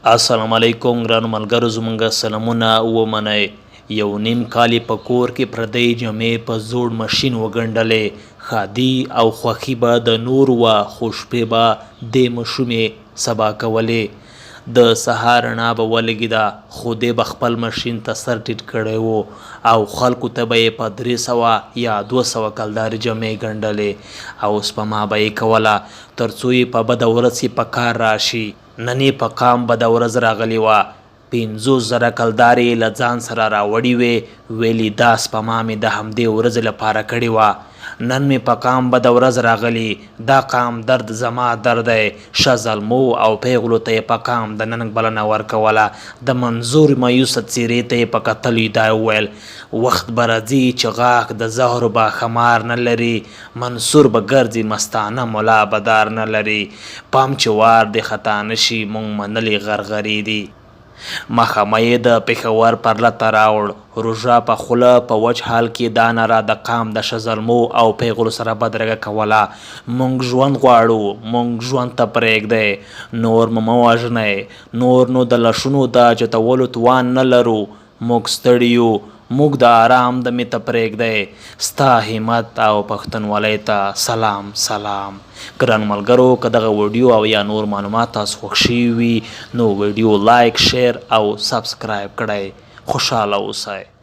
السلام علیکم ګرانو ملګرو، زموږ سلامونه ومنئ. یو نیم کال په کور کې پردۍ جامې په زوړ ماشین وګنډلې. ښادي او خوښي به د نور وه، خو شپې به دې ماشومې سبا کولې. د سهار رڼا به ولګېده، خو دې به خپل ماشین ته سر ټیټ کړی و او خلکو ته به یې په 300 یا 200 کلدارې جامې ګنډلې او سپما به یې کوله تر څو یې په بده ورځ یې په کار راشي. نن یې په قام بده ورځ راغلې وه. 50,000 کلدارې له ځان سره راوړې وې. ویلي دا سپما مې د همدې ورځې لپاره کړې وه. نن مې په قام بده ورځ راغلي، دا قام درد زما درد دی. ښه زلمو او پیغلو ته یې په قام د ننګ بلنه ورکوله. د منظور مایوسه څېرې ته یې په کتلو دا وویل: وخت به راځي چې غاښ د زهرو به خمار نه لري، منصور به ګرځي مستانه ملا بدار نه لري. پام چې وار دې خطا نه شي، مونږ منلې غرغرې دي. مخامه یې د پېښور پر لته راوړ. روژه په خوله په وچ حال کې دا ناره د قام د ښه زلمو او پیغلو سره بدرګه کوله: مونږ ژوند غواړو، مونږ ژوند ته پرېږدئ، نور مو مه وژنئ، نور نو د لښونو د جتولو توان نه لرو، موږ ستړي یو، موږ د آرام دمې ته پرېږدئ. ستا همت او پښتونولۍ ته سلام سلام. ګرانو ملګرو، که دغه ویډیو او یا نور معلومات تاسو خوښ شوي وي نو ویډیو لایک، شیر او سبسکرایب کړئ. خوشحاله اوسئ.